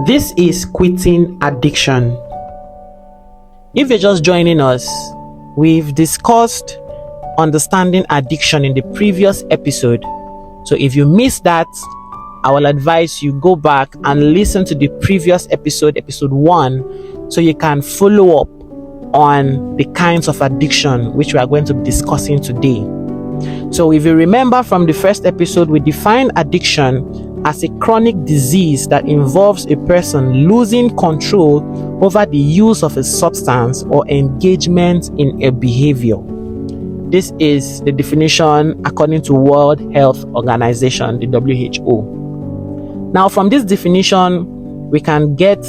This is quitting addiction. If you're just joining us, we've discussed understanding addiction in the previous episode. So if you missed that, I will advise you go back and listen to the previous episode 1, so you can follow up on the kinds of addiction which we are going to be discussing today. So if you remember from the first episode, we defined addiction as a chronic disease that involves a person losing control over the use of a substance or engagement in a behavior. This is the definition according to World Health Organization, the WHO. Now, from this definition, we can get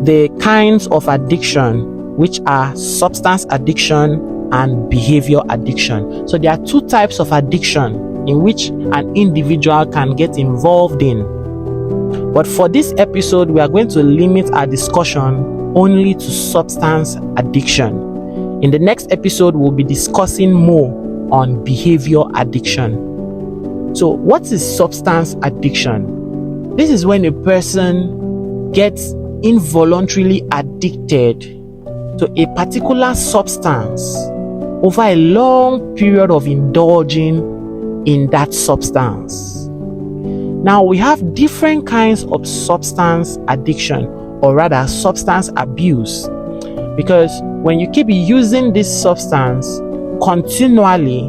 the kinds of addiction, which are substance addiction and behavior addiction. So there are two types of addiction in which an individual can get involved in. But for this episode, we are going to limit our discussion only to substance addiction. In the next episode, we'll be discussing more on behavior addiction. So what is substance addiction? This is when a person gets involuntarily addicted to a particular substance over a long period of indulging in that substance. Now, we have different kinds of substance addiction, or rather substance abuse, because when you keep using this substance continually,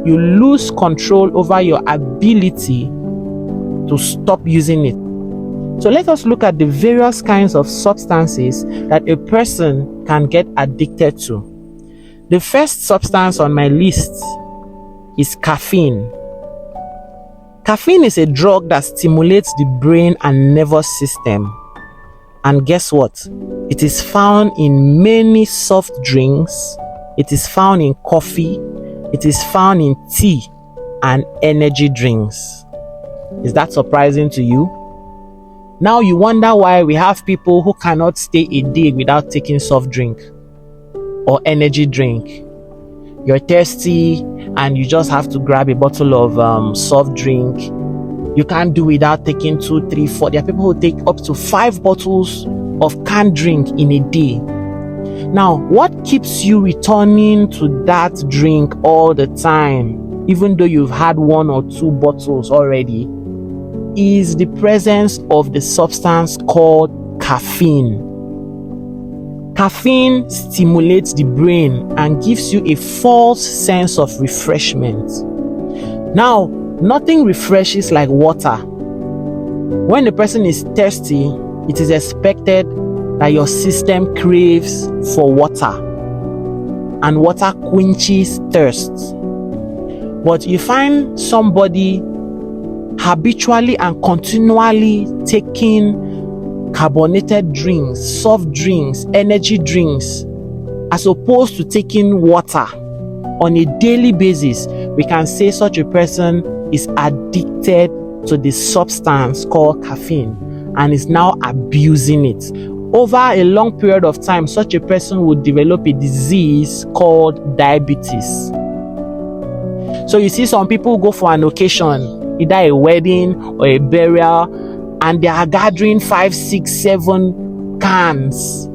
you lose control over your ability to stop using it. So let us look at the various kinds of substances that a person can get addicted to. The first substance on my list is caffeine. Caffeine is a drug that stimulates the brain and nervous system. And guess what? It is found in many soft drinks. It is found in coffee. It is found in tea and energy drinks. Is that surprising to you? Now you wonder why we have people who cannot stay a day without taking soft drink or energy drink. You're thirsty and you just have to grab a bottle of soft drink. You can't do without taking 2, 3, 4. There are people who take up to 5 bottles of canned drink in a day. Now, what keeps you returning to that drink all the time, even though you've had 1 or 2 bottles already, is the presence of the substance called caffeine. Caffeine stimulates the brain and gives you a false sense of refreshment. Now, nothing refreshes like water. When a person is thirsty, it is expected that your system craves for water, and water quenches thirst. But you find somebody habitually and continually taking carbonated drinks, soft drinks, energy drinks, as opposed to taking water on a daily basis, we can say such a person is addicted to the substance called caffeine and is now abusing it. Over a long period of time, such a person would develop a disease called diabetes. So you see some people go for an occasion, either a wedding or a burial, and they are gathering 5, 6, 7 cans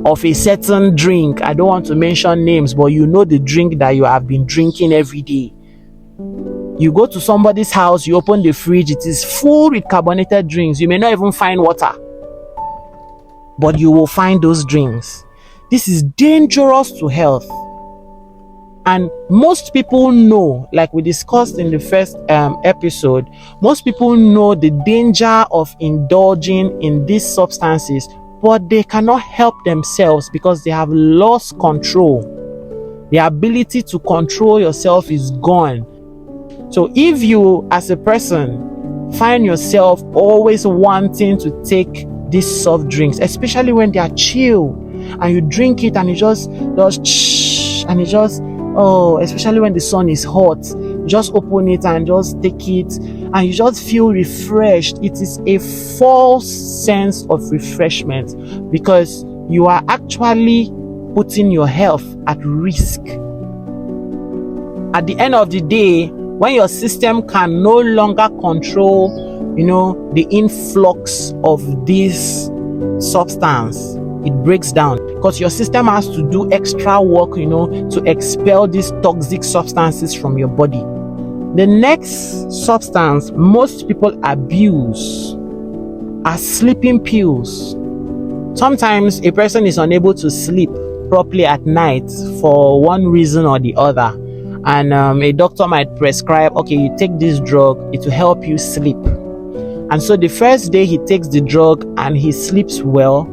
of a certain drink. I don't want to mention names, but you know the drink that you have been drinking every day. You go to somebody's house, you open the fridge, it is full with carbonated drinks. You may not even find water, but you will find those drinks. This is dangerous to health. And most people know, like we discussed in the first episode, most people know the danger of indulging in these substances, but they cannot help themselves because they have lost control. The ability to control yourself is gone. So if you, as a person, find yourself always wanting to take these soft drinks, especially when they are chill, and you drink it and it just especially when the sun is hot, you just open it and just take it and you just feel refreshed. It is a false sense of refreshment because you are actually putting your health at risk. At the end of the day, when your system can no longer control the influx of this substance, it breaks down because your system has to do extra work, to expel these toxic substances from your body. The next substance most people abuse are sleeping pills. Sometimes a person is unable to sleep properly at night for one reason or the other, and a doctor might prescribe, okay, you take this drug, it will help you sleep. And so the first day he takes the drug and he sleeps well.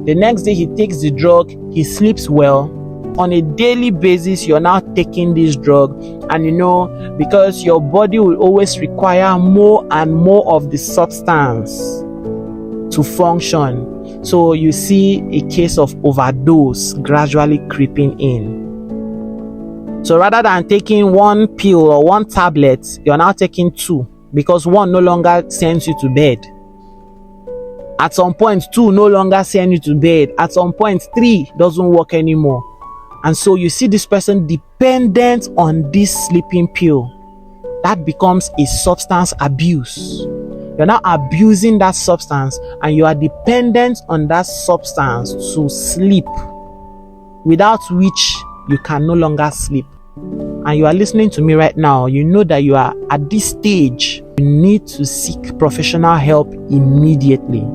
The next day he takes the drug, he sleeps well. On a daily basis, you're now taking this drug, and because your body will always require more and more of the substance to function. So you see a case of overdose gradually creeping in. So rather than taking one pill or one tablet, you're now taking two, because one no longer sends you to bed. At some point, two no longer send you to bed. At some point, three doesn't work anymore. And so you see this person dependent on this sleeping pill. That becomes a substance abuse. You're now abusing that substance and you are dependent on that substance to sleep, without which you can no longer sleep. And you are listening to me right now, you know that you are at this stage. You need to seek professional help immediately.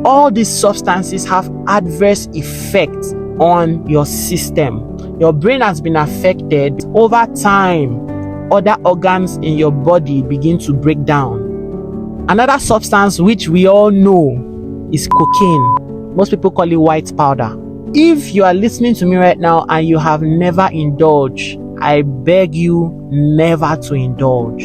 All these substances have adverse effects on your system. Your brain has been affected. Over time, other organs in your body begin to break down. Another substance which we all know is cocaine. Most people call it white powder. If you are listening to me right now and you have never indulged, I beg you never to indulge.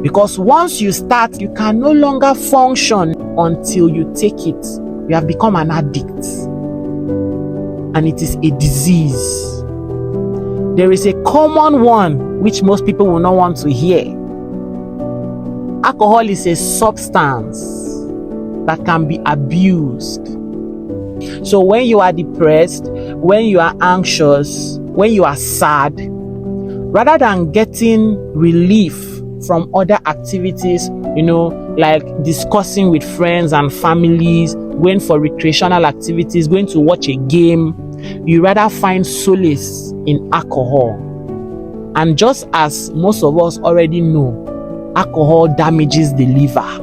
Because once you start, you can no longer function until you take it. You have become an addict. And it is a disease. There is a common one which most people will not want to hear. Alcohol is a substance that can be abused. So when you are depressed, when you are anxious, when you are sad, rather than getting relief from other activities, like discussing with friends and families, going for recreational activities, going to watch a game, you rather find solace in alcohol. And just as most of us already know, alcohol damages the liver.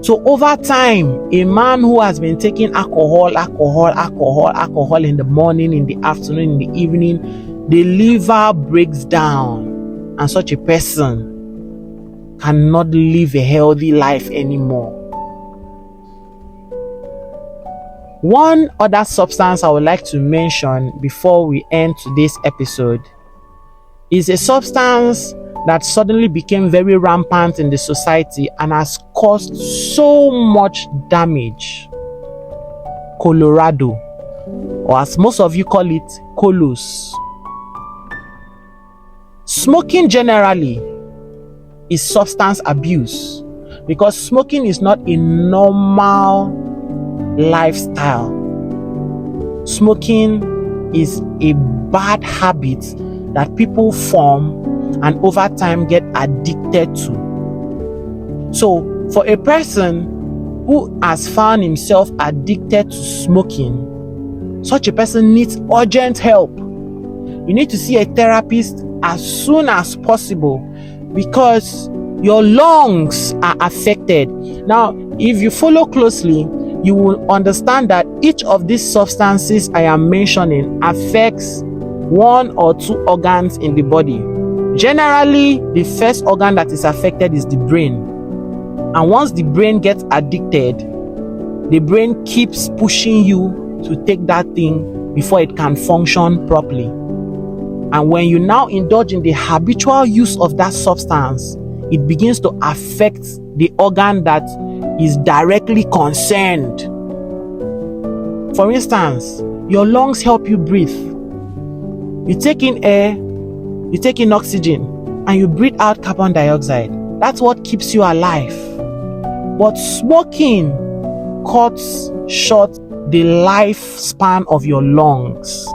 So over time, a man who has been taking alcohol in the morning, in the afternoon, in the evening, the liver breaks down, and such a person cannot live a healthy life anymore. One other substance I would like to mention before we end today's episode is a substance that suddenly became very rampant in the society and has caused so much damage. Colorado, or as most of you call it, Colos. Smoking generally is substance abuse because smoking is not a normal lifestyle. Smoking is a bad habit that people form and over time get addicted to. So for a person who has found himself addicted to smoking, such a person needs urgent help. You need to see a therapist as soon as possible because your lungs are affected. Now, if you follow closely, you will understand that each of these substances I am mentioning affects one or two organs in the body. Generally, the first organ that is affected is the brain. And once the brain gets addicted, the brain keeps pushing you to take that thing before it can function properly. And when you now indulge in the habitual use of that substance, it begins to affect the organ that is directly concerned. For instance, your lungs help you breathe. You take in air, you take in oxygen, and you breathe out carbon dioxide. That's what keeps you alive. But smoking cuts short the lifespan of your lungs.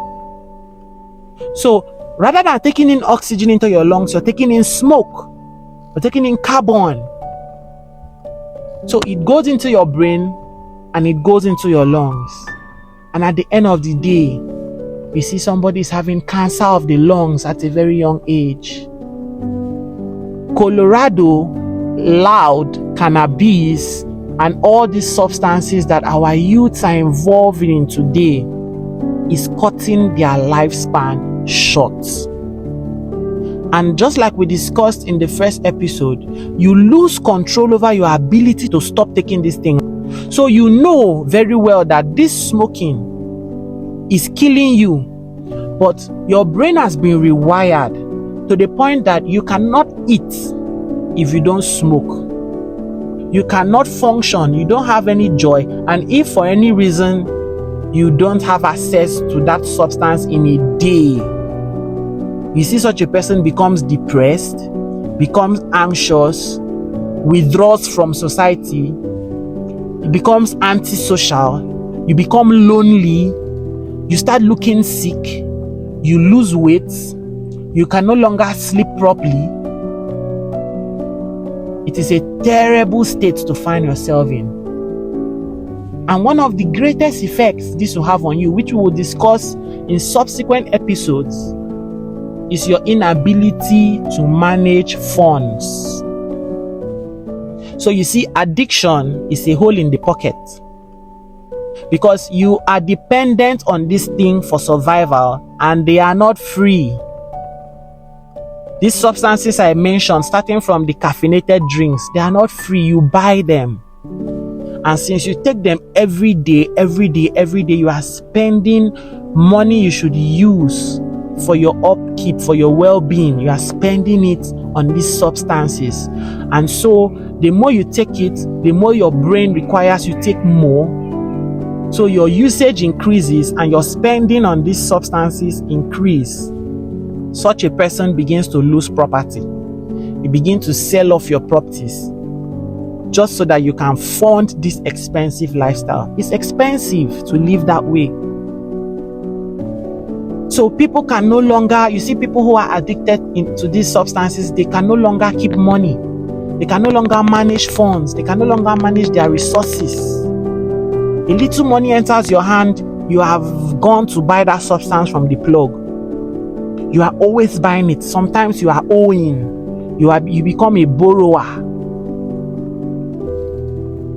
So rather than taking in oxygen into your lungs, you're taking in smoke. You're taking in carbon. So it goes into your brain and it goes into your lungs. And at the end of the day, you see somebody's having cancer of the lungs at a very young age. Colorado, loud, cannabis, and all these substances that our youths are involved in today is cutting their lifespan short. And just like we discussed in the first episode, you lose control over your ability to stop taking this thing. So you know very well that this smoking is killing you, but your brain has been rewired to the point that you cannot eat if you don't smoke. You cannot function, you don't have any joy, and if for any reason you don't have access to that substance in a day, you see such a person becomes depressed, becomes anxious, withdraws from society, becomes antisocial, you become lonely, you start looking sick, you lose weight, you can no longer sleep properly. It is a terrible state to find yourself in. And one of the greatest effects this will have on you, which we will discuss in subsequent episodes, is your inability to manage funds. So you see, addiction is a hole in the pocket, because you are dependent on this thing for survival and they are not free. These substances I mentioned, starting from the caffeinated drinks, they are not free. You buy them. And since you take them every day, you are spending money you should use for your upkeep, for your well-being. You are spending it on these substances. And so the more you take it, the more your brain requires you take more. So your usage increases and your spending on these substances increase. Such a person begins to lose property. You begin to sell off your properties just so that you can fund this expensive lifestyle. It's expensive to live that way. So people can no longer, you see people who are addicted to these substances, they can no longer keep money. They can no longer manage funds. They can no longer manage their resources. A little money enters your hand, you have gone to buy that substance from the plug. You are always buying it. Sometimes you are owing. You become a borrower.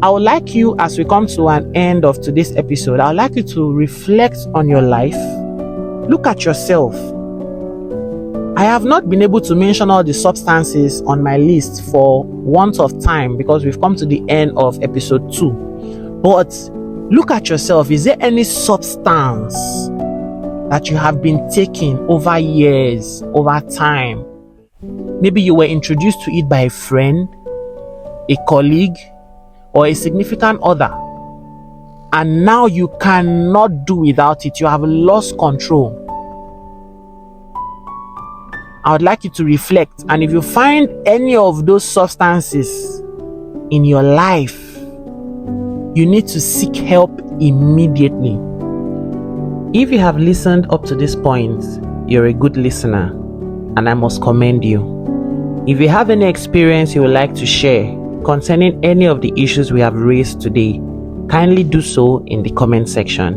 I would like you, as we come to an end of today's episode, I would like you to reflect on your life. Look at yourself. I have not been able to mention all the substances on my list for want of time, because we've come to the end of episode 2. But look at yourself. Is there any substance that you have been taking over years, over time? Maybe you were introduced to it by a friend, a colleague, or a significant other, and now you cannot do without it. You have lost control. I would like you to reflect, and if you find any of those substances in your life, you need to seek help immediately. If you have listened up to this point, you're a good listener, and I must commend you. If you have any experience you would like to share concerning any of the issues we have raised today, kindly do so in the comment section.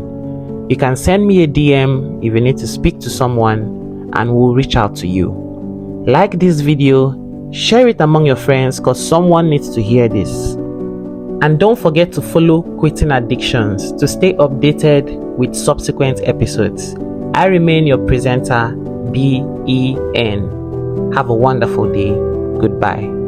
You can send me a DM if you need to speak to someone, and we'll reach out to you. Like this video, share it among your friends, because someone needs to hear this. And don't forget to follow Quitting Addictions to stay updated with subsequent episodes. I remain your presenter, BEN. Have a wonderful day. Goodbye.